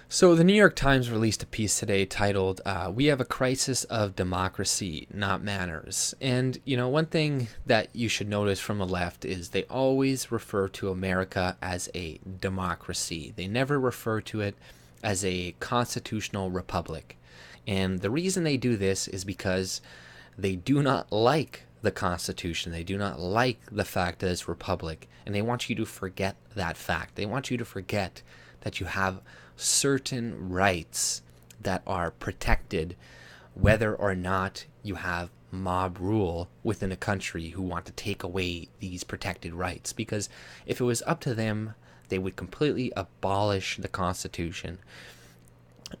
So, the New York Times released a piece today titled, We Have a Crisis of Democracy, Not Manners. And, one thing that you should notice from the left is they always refer to America as a democracy, they never refer to it as a constitutional republic. And the reason they do this is because they do not like the Constitution. They do not like the fact that it's republic, and they want you to forget that fact. They want you to forget that you have certain rights that are protected, whether or not you have mob rule within a country who want to take away these protected rights. Because if it was up to them, they would completely abolish the Constitution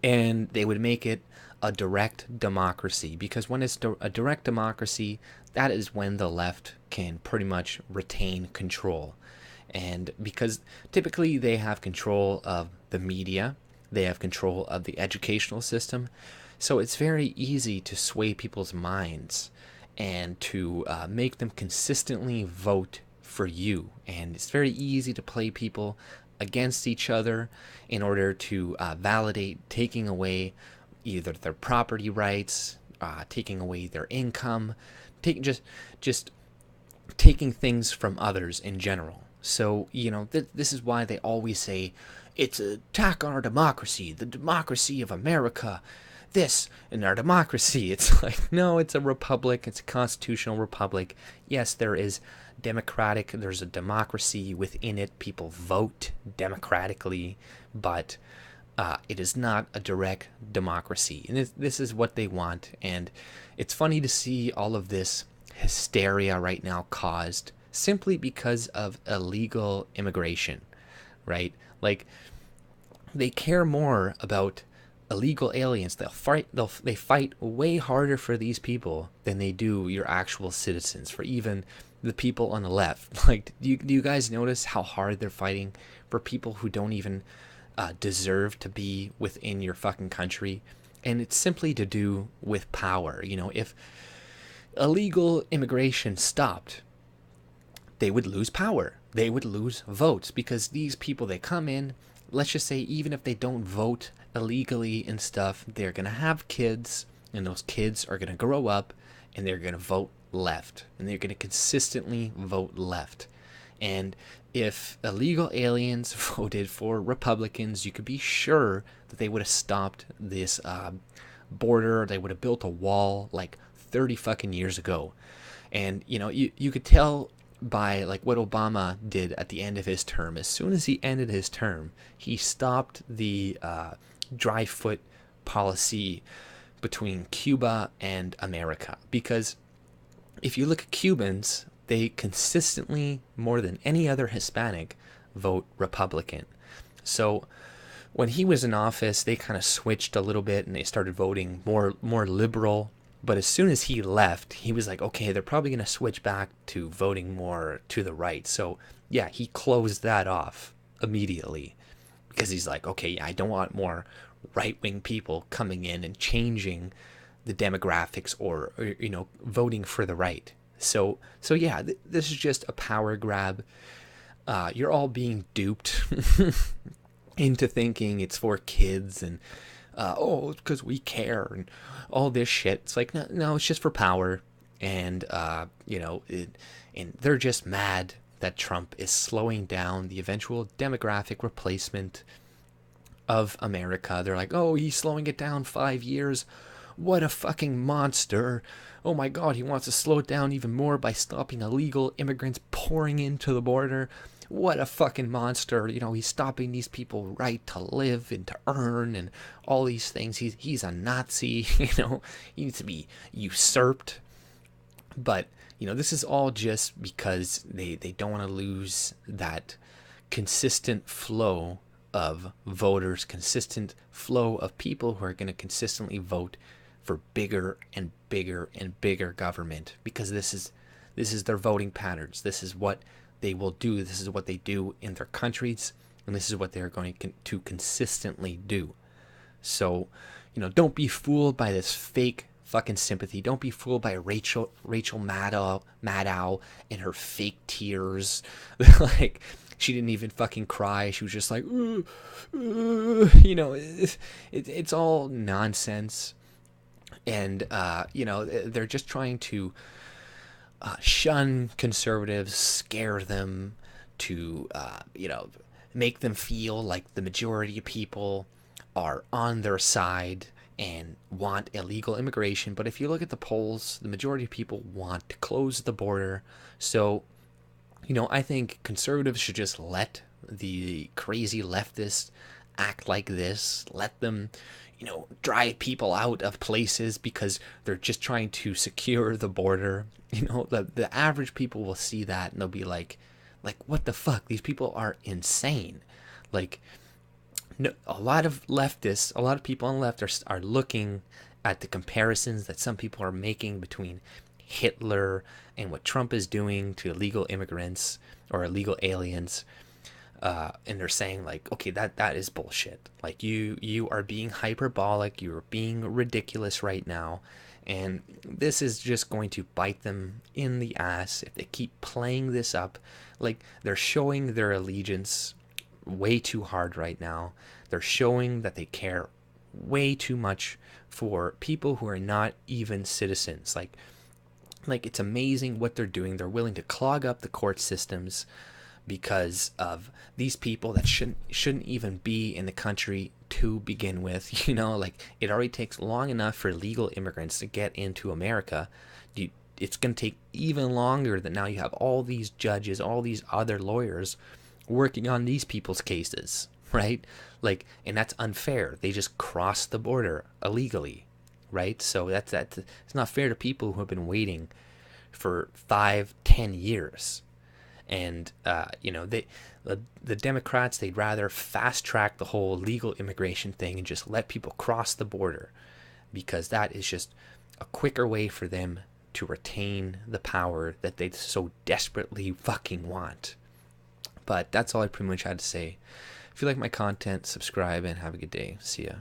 and they would make it a direct democracy, because when it's a direct democracy, that is when the left can pretty much retain control. And because typically they have control of the media, they have control of the educational system, so it's very easy to sway people's minds and to make them consistently vote for you. And it's very easy to play people against each other in order to validate taking away either their property rights, taking away their income, taking just taking things from others in general. So this is why they always say it's an attack on our democracy, the democracy of America. This in our democracy, it's like, no, it's a republic, it's a constitutional republic. Yes, there's a democracy within it, people vote democratically, but it is not a direct democracy. And this is what they want. And it's funny to see all of this hysteria right now caused simply because of illegal immigration, right? Like, they care more about illegal aliens. They fight way harder for these people than they do your actual citizens, for even the people on the left. Like, do you guys notice how hard they're fighting for people who don't even deserve to be within your fucking country? And it's simply to do with power. If illegal immigration stopped, they would lose power. They would lose votes, because these people, they come in, let's just say, even if they don't vote illegally and stuff, they're going to have kids, and those kids are going to grow up and they're going to vote left, and they're going to consistently vote left. And if illegal aliens voted for Republicans, you could be sure that they would have stopped this border. They would have built a wall like 30 fucking years ago. And you could tell by like what Obama did at the end of his term. As soon as he ended his term, he stopped the dry foot policy between Cuba and America. Because if you look at Cubans, they consistently, more than any other Hispanic, vote Republican. So when he was in office, they kind of switched a little bit and they started voting more liberal. But as soon as he left, he was like, okay, they're probably going to switch back to voting more to the right. So yeah, he closed that off immediately, because he's like, okay, I don't want more right-wing people coming in and changing the demographics, or voting for the right. So yeah, this is just a power grab. You're all being duped into thinking it's for kids, and it's because we care and all this shit. It's like, no, it's just for power. And and they're just mad that Trump is slowing down the eventual demographic replacement of America. They're like, oh, he's slowing it down 5 years. What a fucking monster. Oh my god, he wants to slow it down even more by stopping illegal immigrants pouring into the border. What a fucking monster. He's stopping these people right to live and to earn and all these things. He's a Nazi. He needs to be usurped. But this is all just because they don't want to lose that consistent flow of voters, consistent flow of people who are going to consistently vote for bigger and bigger and bigger government, because this is their voting patterns. This is what they will do. This is what they do in their countries, and this is what they're going to consistently do. So, don't be fooled by this fake fucking sympathy. Don't be fooled by Rachel Maddow and her fake tears. Like, She didn't even fucking cry. She was just like, it's all nonsense. And, they're just trying to shun conservatives, scare them, to, make them feel like the majority of people are on their side and want illegal immigration. But if you look at the polls, the majority of people want to close the border. So, I think conservatives should just let the crazy leftists act like this. Let them, drive people out of places because they're just trying to secure the border. The average people will see that and they'll be like, what the fuck? These people are insane. Like, no, a lot of leftists, a lot of people on the left are looking at the comparisons that some people are making between Hitler and what Trump is doing to illegal immigrants or illegal aliens, and they're saying like, okay, that is bullshit. Like you are being hyperbolic, you are being ridiculous right now, and this is just going to bite them in the ass if they keep playing this up. Like, they're showing their allegiance way too hard right now. They're showing that they care way too much for people who are not even citizens. Like it's amazing what they're doing. They're willing to clog up the court systems because of these people that shouldn't even be in the country to begin with. Like, it already takes long enough for illegal immigrants to get into America. It's going to take even longer that now you have all these judges, all these other lawyers working on these people's cases, right? Like, and that's unfair. They just crossed the border illegally, right? So that's it's not fair to people who have been waiting for 5-10 years. And the Democrats, they'd rather fast track the whole legal immigration thing and just let people cross the border, because that is just a quicker way for them to retain the power that they so desperately fucking want. But that's all I pretty much had to say. If you like my content, subscribe and have a good day. See ya.